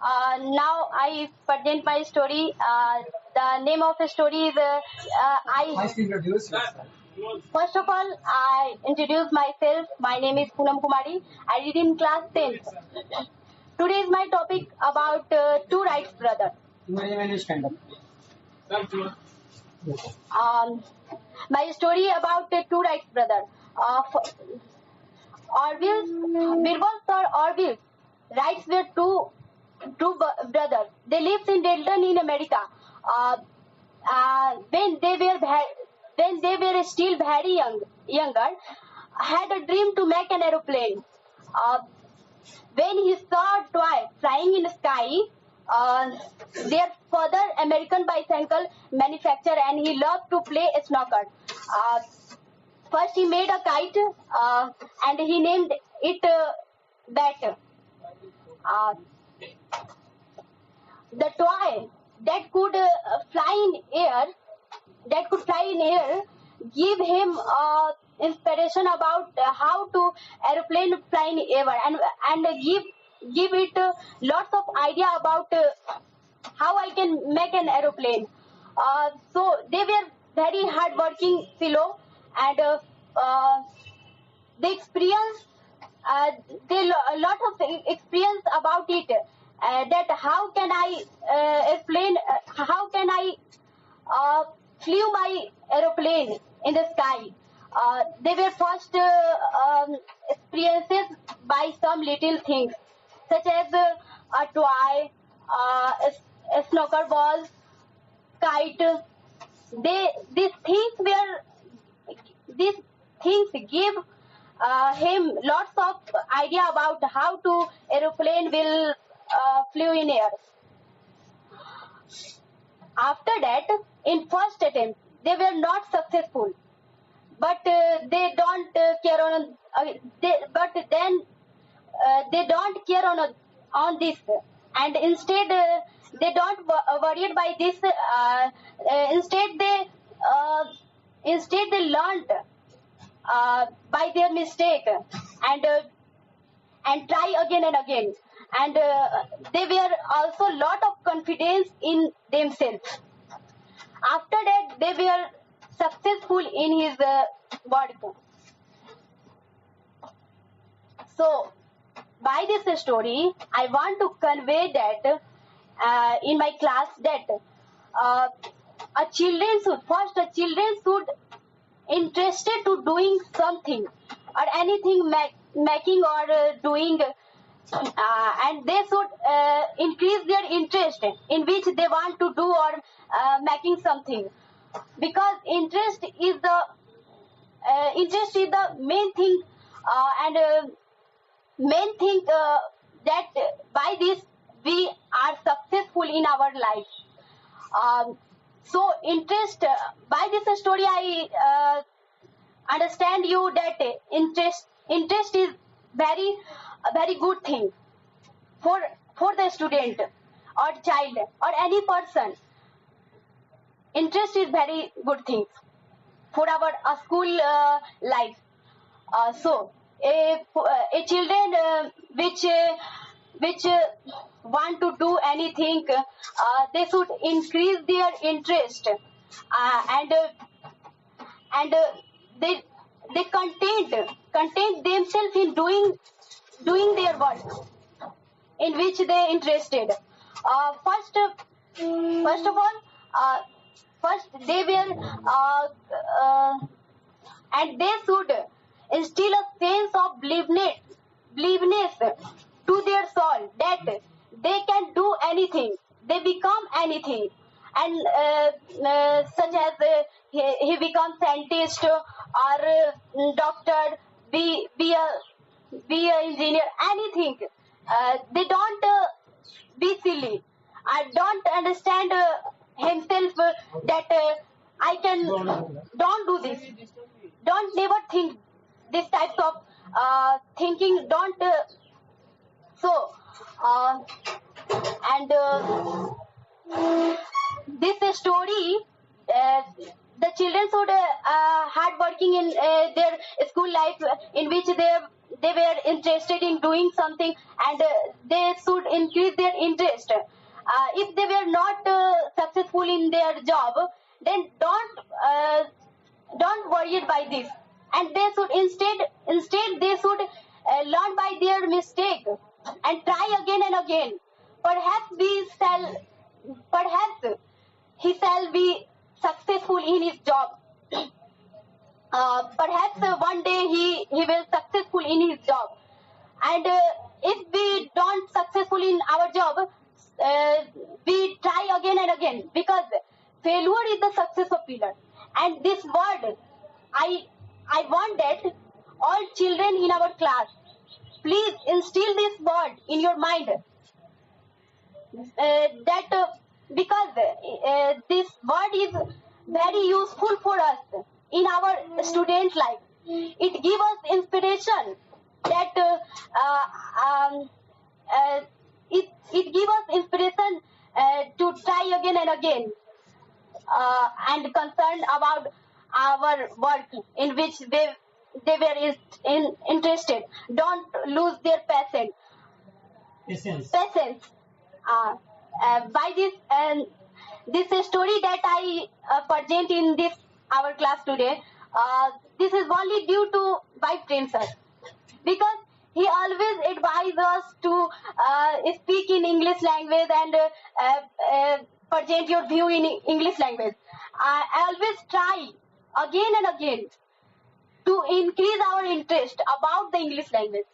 Now I present my story. The name of the story is Must introduce yourself. First of all, I introduce myself. My name is Poonam Kumari. I read in class 10th. Today is my topic about two Wrights brothers. Stand up. My story about two Wrights brothers. Birbals or Orville Wrights were two brothers. They lived in Delton in America. When they were still very younger, had a dream to make an aeroplane. When he saw a toy flying in the sky, their father American bicycle manufacturer, and he loved to play snooker. First he made a kite and he named it Bat. The toy that could fly in air give him inspiration about how to aeroplane fly in air, and give it lots of idea about how I can make an aeroplane. So they were very hardworking fellow, and they experience a lot of experience about it. That how can I explain? How can I flew my aeroplane in the sky? They were first experiences by some little things, such as a toy, a snooker ball, kite. These things give him lots of idea about how to aeroplane will flew in air. After that, in first attempt, they were not successful, but they don't care on. They don't care on this, and instead they don't worried by this. Instead they learned by their mistake, and try again and again, and they were also lot of confidence in themselves. After that, they were successful in his work. So by this story I want to convey that in my class, that a children should interested to doing something or anything making or doing, and they should increase their interest in which they want to do or making something, because interest is the main thing, and main thing that by this we are successful in our life. So interest, by this story I understand you that interest is a very good thing for the student or child or any person. Interest is very good thing for our school life. So a children which want to do anything, they should increase their interest, and they content themselves in doing their work in which they interested. First of all, first they were and they should instill a sense of believeness to their soul, that they can do anything, they become anything, and such as he becomes scientist or doctor, be a engineer, anything. They don't be silly. I don't understand himself that I can don't do this. Don't never think this types of thinking. Don't so and this story the children should hard working in their school life, in which they were interested in doing something, and they should increase their interest. If they were not successful in their job, then don't worry by this, and they should instead they should learn by their mistake and try again and again. Perhaps he shall be successful in his job. Perhaps one day he will successful in his job. And if we don't successful in our job, we try again and again, because failure is the success of pillar. And this word, I want that all children in our class, please instill this word in your mind. Because this word is very useful for us in our student life. It gives us inspiration that it gives us inspiration to try again and again, and concerned about our work in which they were interested. Don't lose their patience. By this story that I present in this our class today, this is only due to Wright sir, because he always advised us to speak in English language and present your view in English language. I always try again and again to increase our interest about the English language.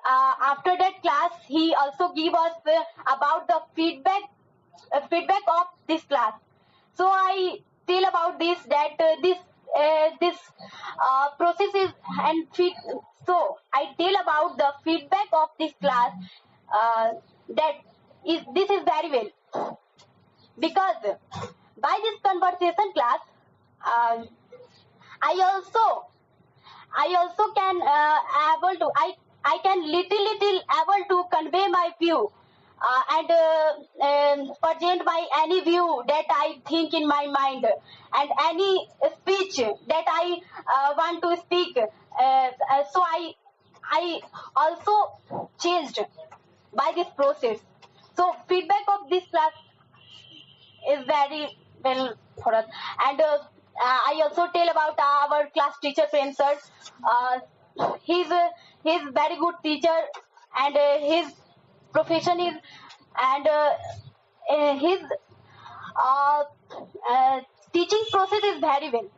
After that class, he also gave us about the feedback of this class. So I tell about this, that this process is so I tell about the feedback of this class. This is very well, because by this conversation class, I also can I can little able to convey my view and present my any view that I think in my mind, and any speech that I want to speak. So I also changed by this process. So feedback of this class is very well for us. And I also tell about our class teacher Prem sir. He's very good teacher, and his profession is, and his teaching process is very well,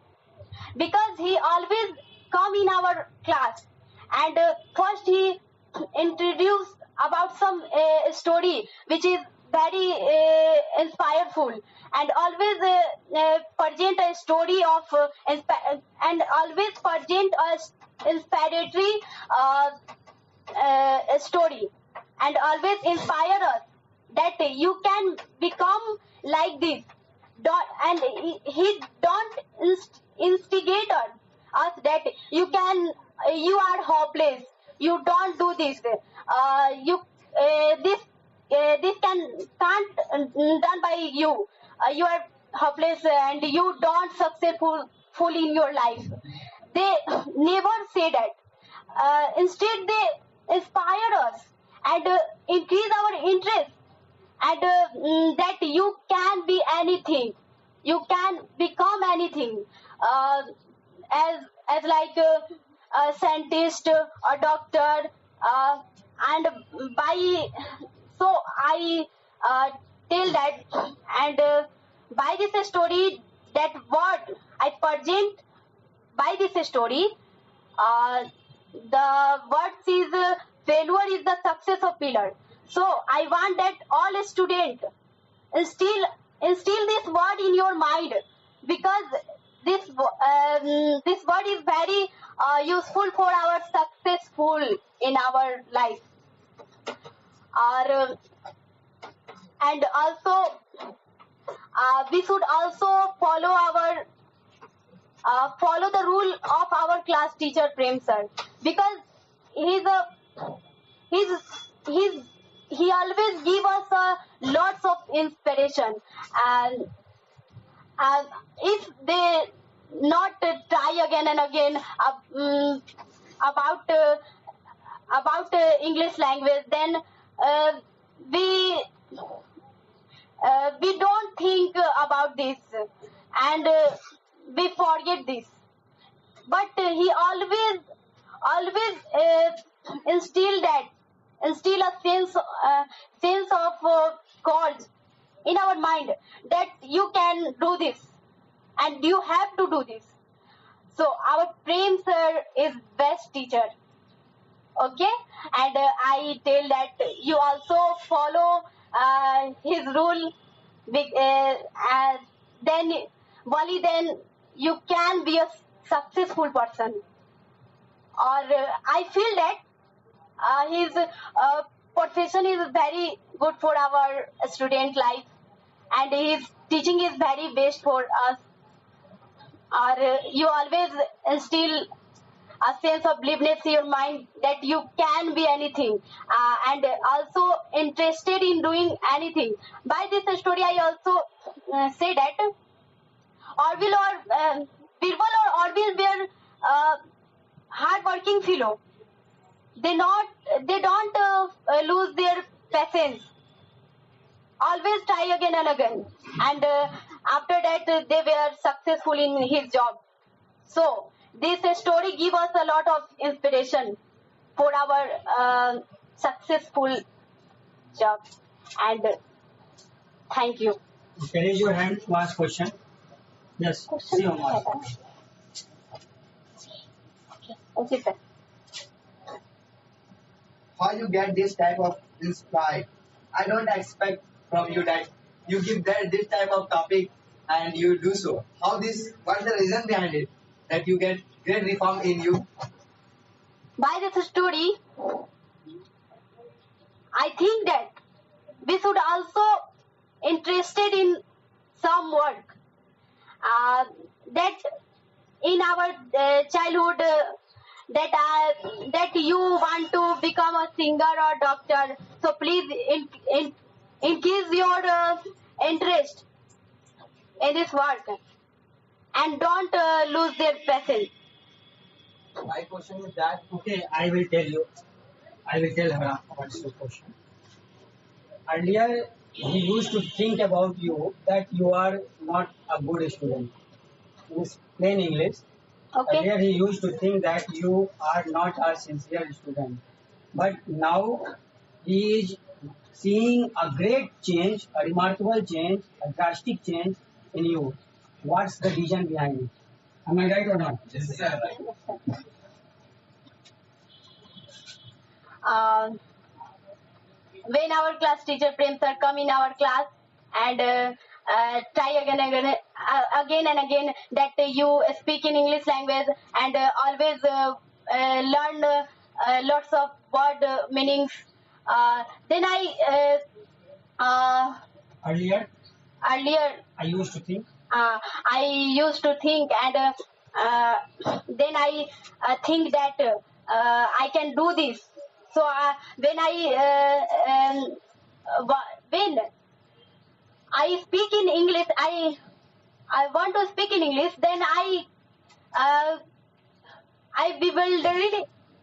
because he always come in our class, and first he introduce about some story which is very inspireful, and always present a story of and always present a inspiratory story, and always inspire us that you can become like this. And he don't instigate us that you are hopeless, you don't do this, this can't done by you, you are hopeless and you don't successful in your life. They never say that. Instead they inspire us and increase our interest, and that you can be anything, you can become anything, as like a scientist, a doctor, and by so I tell that, and by this story, that what I present by this story, the words is failure is the success of pillar. So I want that all students instill this word in your mind, because this word is very useful for our successful in our life. And also we should also follow the rule of our class teacher Prem sir, because he always give us lots of inspiration, and if they not try again and again about English language, then uh, we we don't think about this, and we forget this. But he always instill a sense of cause in our mind that you can do this and you have to do this. So our Prem sir is best teacher. Okay, and I tell that you also follow his rule. Then only then you can be a successful person. Or I feel that his profession is very good for our student life, and his teaching is very best for us. Or you always instill a sense of beliefness in your mind that you can be anything, and also interested in doing anything. By this story, I also say that Orville or Birbal or Orville were hard-working fellow. They don't lose their patience. Always try again and again, and after that they were successful in his job. So this story give us a lot of inspiration for our successful job. And thank you. Raise your hand to ask question. Yes. See you, Omar. Okay, sir. How you get this type of inspired? I don't expect from you that you give that this type of topic and you do so. How this? What's the reason behind it? That you get great reform in you. By this story, I think that we should also interested in some work that in our childhood that you want to become a singer or doctor. So please increase your interest in this work and don't lose their passion. My question is that Okay, I will tell you. I will tell her what's the question. Earlier, he used to think about you that you are not a good student. In plain English, Okay. earlier he used to think that you are not a sincere student. But now he is seeing a great change, a remarkable change, a drastic change in you. What's the reason behind it? Am I right or not? yes, sir. Uh, when our class teacher Prem sir come in our class and try again and again that you speak in English language and always learn lots of word meanings. Then Earlier, earlier I used to think. I used to think, and then I think that I can do this. So when when I speak in English, I want to speak in English. Then uh, I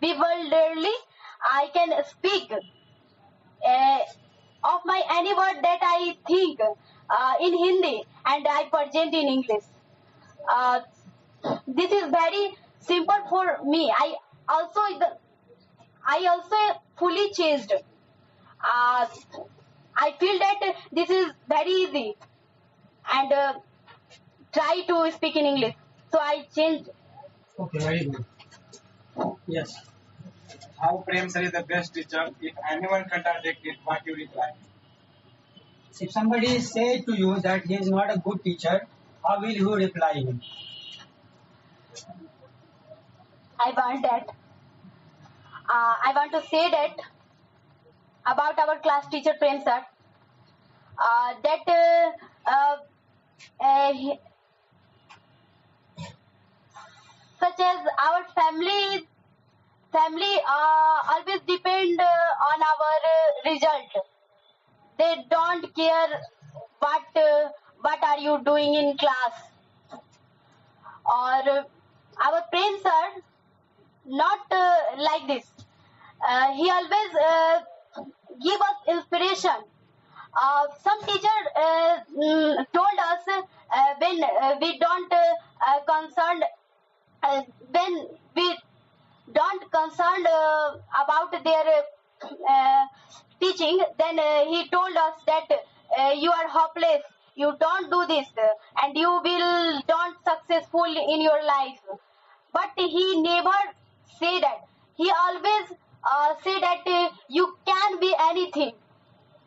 bewilderedly I can speak of my any word that I think in Hindi and I present in English. Uh, this is very simple for me. I also fully changed. I feel that this is very easy and try to speak in English. So I changed. Okay, very good. Yes. How Prem sir is the best teacher? If anyone contradict it, what you reply? If somebody say to you that he is not a good teacher, how will you reply him? I want that. I want to say that about our class teacher Prem sir. That such as our family always depend on our result. They don't care what what are you doing in class? Or our Prem sir, not like this. He always give us inspiration. Some teacher told us when we don't concerned when we don't concerned about their teaching, then he told us that you are hopeless, you don't do this, and you will don't successful in your life. But he never say that. He always say that you can be anything.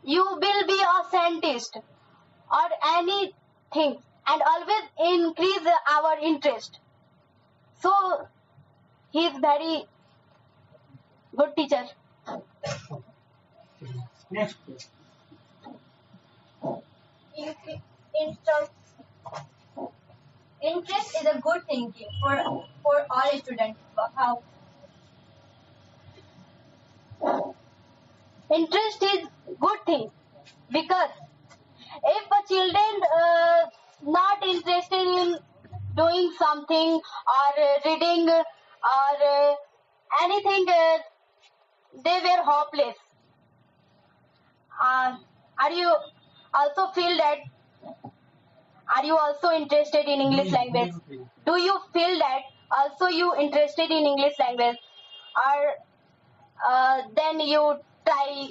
You will be a scientist or anything, and always increase our interest. So he is very good teacher. Next. Interest interest is a good thinking for all students. How? Interest is good thing, because if a children not interested in doing something or reading or anything, they were hopeless. Are you also feel that? Are you also interested in English language? Do you feel that also you interested in English language? Or then you try,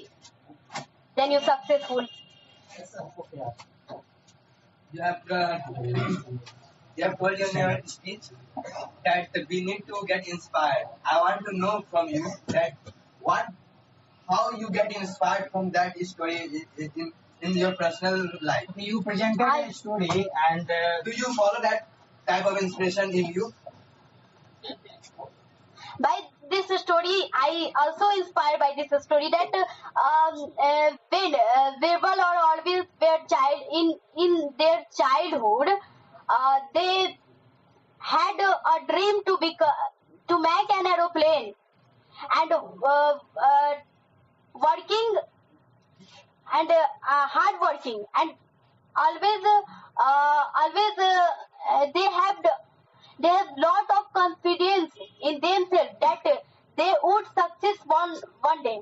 then you successful? You have told in your speech that we need to get inspired. I want to know from you that how you get inspired from that story in your personal life. You presented a story, and Do you follow that type of inspiration in you? By this story, I also inspired by this story that when verbal or always were child in their childhood, they had a dream to make an aeroplane, and working and hard working, and always they have lot of confidence in themselves that they would success one day.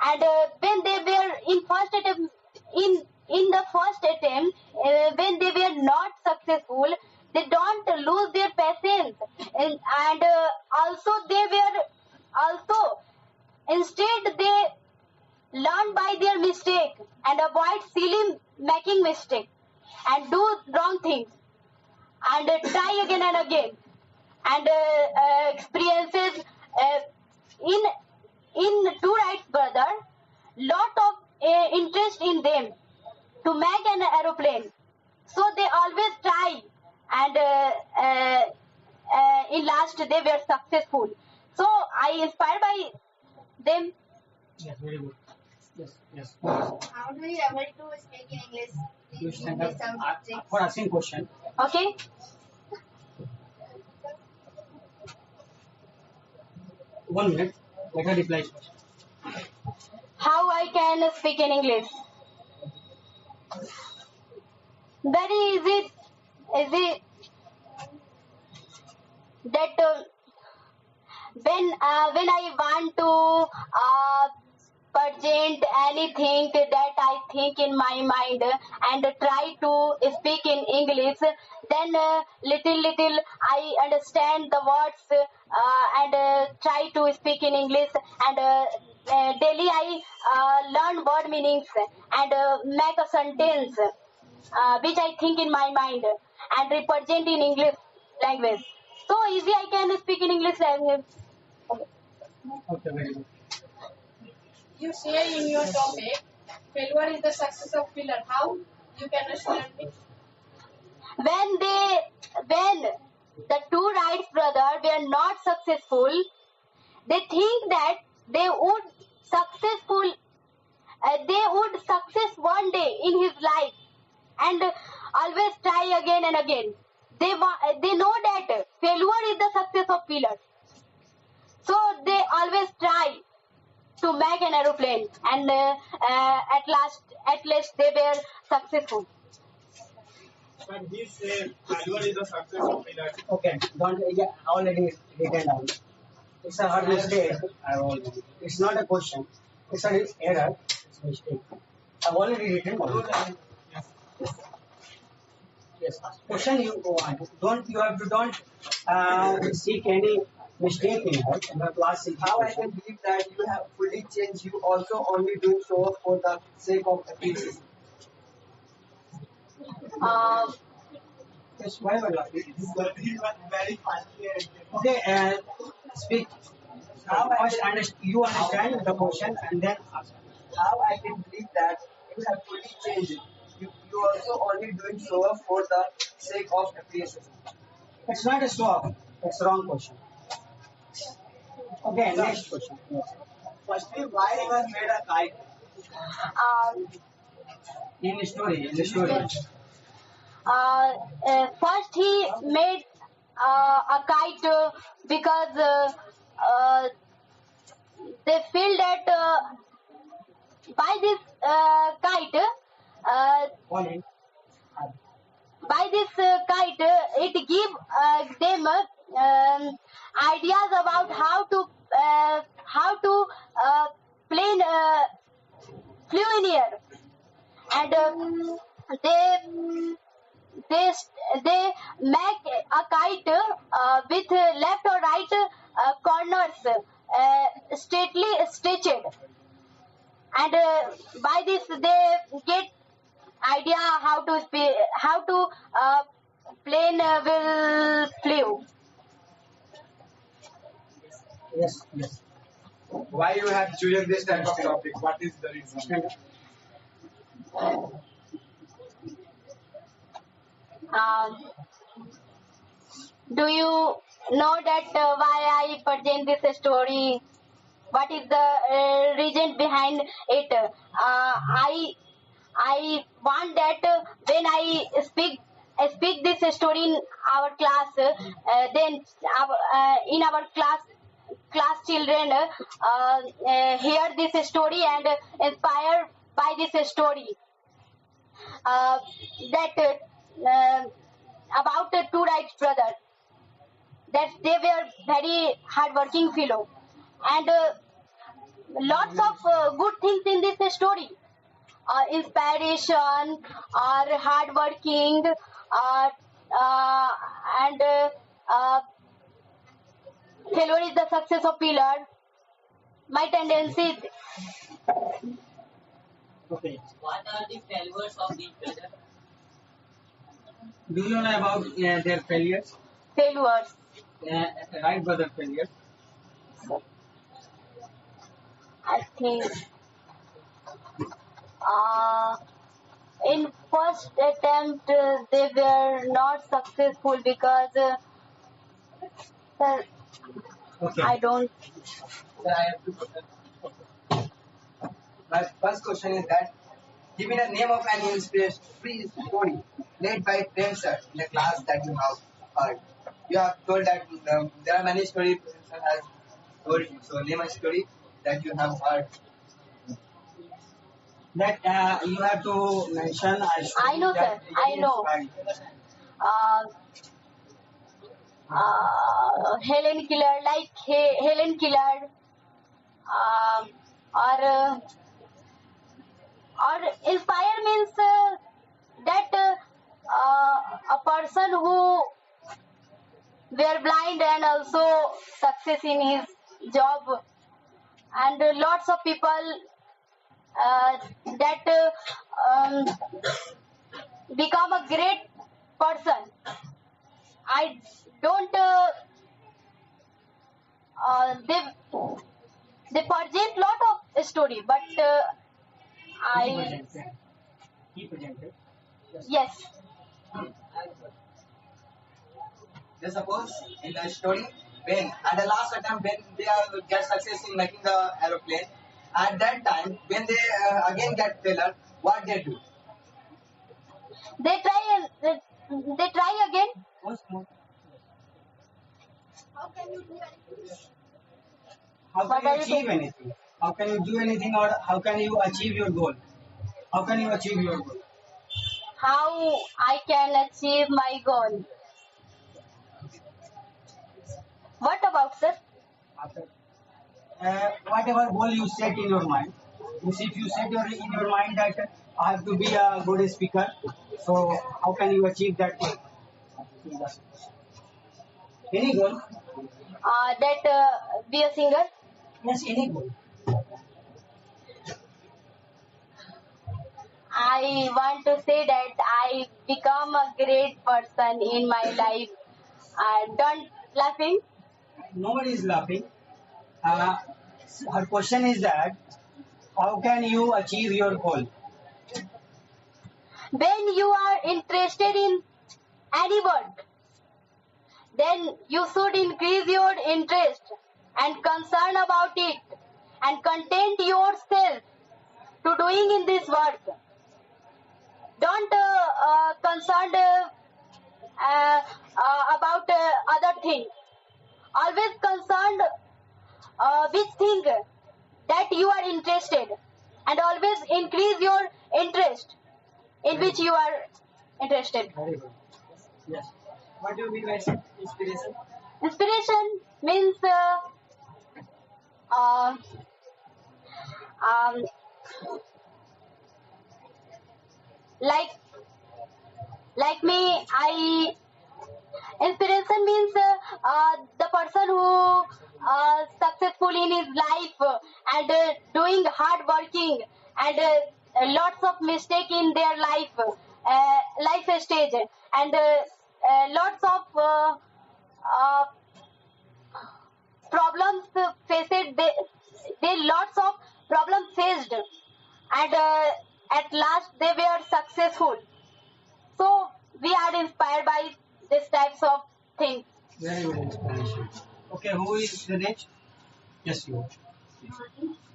And when they were in first attempt, in the first attempt, when they were not successful, they don't lose their patience, and also they were also instead they learn by their mistake and avoid silly making mistake and do wrong things, and try again and again, and experiences in two Wright's brother lot of interest in them to make an aeroplane, so they always try, and in last they were successful. So I inspired by them. yes, very good. Yes. How do you able to speak in English? You In stand this up subject? for asking question. Okay. 1 minute. Let her reply first. How I can speak in English? Very easy that when I want to present anything that I think in my mind and try to speak in English, then little I understand the words and try to speak in English, and daily I learn word meanings and make a sentence which I think in my mind and represent in English language. So easy I can speak in English language. Okay, very good. You say in your topic, failure is the success of failure. How you can understand it? When the two Wright brothers were not successful, they think that they would success one day in his life, and always try again and again. They know that failure is the success of failure, so they always try to make an aeroplane, and at last they were successful. But he said failure is the success of failure. Okay, don't, yeah, already written down. It's a hard mistake. It's not a question. It's an error. It's a mistake. I've already written down. Yes. Question you want. Don't you have to don't seek any mistake in her in the class. How I can believe that you have fully changed, you also only doing so for the sake of appearance. Uh, Yes, why were laughing? He was very funny. Okay, speak. First, you understand the question and then ask. How I can believe that you have fully changed. You also only doing so for the sake of appearance. It's not a stop. It's wrong question. Okay, next question. Yes. Firstly, why you have made a kite? um, In the story, in the story. First he made a kite because they feel that by this kite Colin. by this kite it give them ideas about how to plane flew in air, and they they make a kite with left or right corners straightly stitched, and by this they get idea how to plane will flew. Yes, yes. Why you have chosen this type of topic? What is the reason? Um, do you know that why I present this story? What is the reason behind it? I want that when I speak this story in our class, then in our class children hear this story and inspired by this story. That about the two Wright brothers, that they were very hardworking fellow, and lots of good things in this story. Inspiration, or hardworking, and failure is the success of pillar. My tendency. Okay. What are the failures of each brother? Do you know about their failures? Failures. Right brother failures. I think in first attempt they were not successful because Okay. I don't. Sir, I have two questions. My first question is that give me the name of an inspiration-free story played by Prem sir in the class that you have heard. You have told that there are many stories Prem sir has told you. So name a story that you have heard. That you have to mention. I know, sir. I know. Helen Keller, like Helen Keller, or inspire means that a person who were blind and also success in his job, and lots of people that become a great person. I don't they present lot of story, but I He presented. yes. Just suppose in the story when at the last attempt when they get success in making the aeroplane, at that time when they again get failure, what they do? They try again. Once more. How can you do anything? How What can are you you achieve saying? anything? How can you do anything, or how can you achieve your goal? How can you achieve your goal? how I can achieve my goal. What about, sir? After whatever goal you set in your mind, if you set in your mind that I have to be a good speaker, so how can you achieve that goal? Any goal? That be a singer. Yes, any goal. I want to say that I become a great person in my life. Don't laughing. Nobody is laughing. Uh, Her question is that how can you achieve your goal? When you are interested in any work, then you should increase your interest and concern about it and content yourself to doing in this work. Don't concerned about other things. Always concerned which thing that you are interested, and always increase your interest in which you are interested. Very good. Yes. What do you mean by inspiration? Inspiration means uh, um, like me. Inspiration means the person who successful in his life and doing hard working and lots of mistake in their life stage, and lots of problems faced. They lots of problems faced, and at last they were successful. So we are inspired by these types of things. Very good inspiration. Okay, who is the next? Yes, you.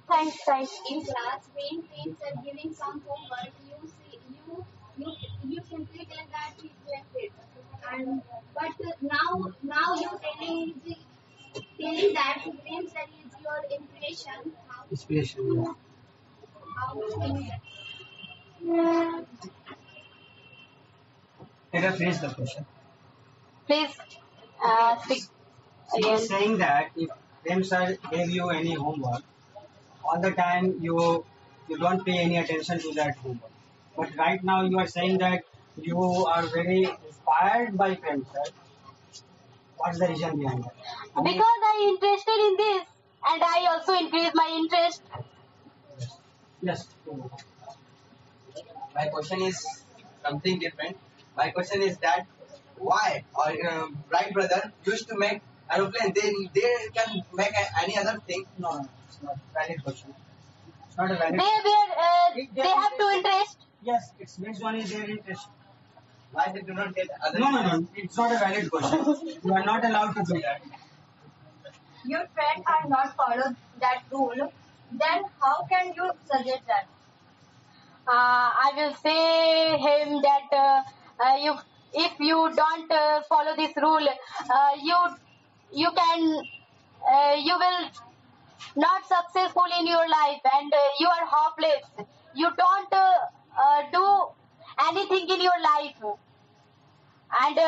Thanks. In class, when friends are giving some homework, you simply tell that he left it, and but now you telling that friends that is your impression. Inspiration. Yeah. How can you? Let us finish the question. Please speak She again. is saying that if them sir gave you any homework, all the time you don't pay any attention to that homework. But right now you are saying that you are very inspired by friends, sir. What's the reason behind that? Because I interested in this, and I also increase my interest. Yes. My question is something different. My question is that why our Wright brother used to make aeroplane. They can make any other thing. No, it's not a valid question. It's not a valid. They have to interest. Yes, it's based on their interest. Why they do not get other? No. It's not a valid question. You are not allowed to do that. Your friend are not follow that rule, then how can you suggest that? I will say him that if you don't follow this rule, you will not successful in your life, and you are hopeless. You don't do anything in your life, and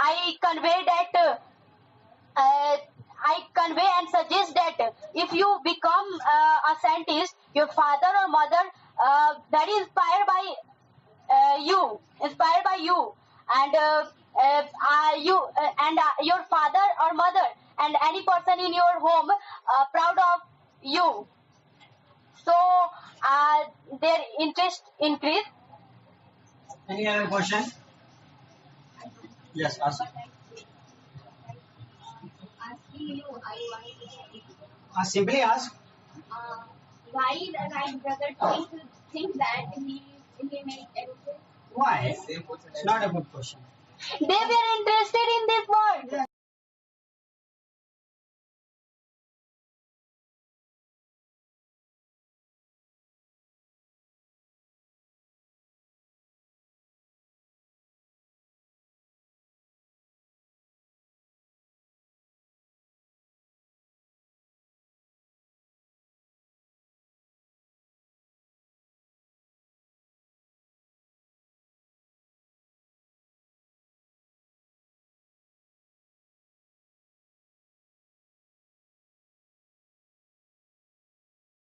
I convey and suggest that if you become a scientist, your father or mother very inspired by you, and your father or mother and any person in your home proud of you. So their interest increase. Any other question? Yes, ask. Asking you, I wanted to say, Simply ask. why the right brother think that he made everything? Why? It's not a good question. They were interested in this world.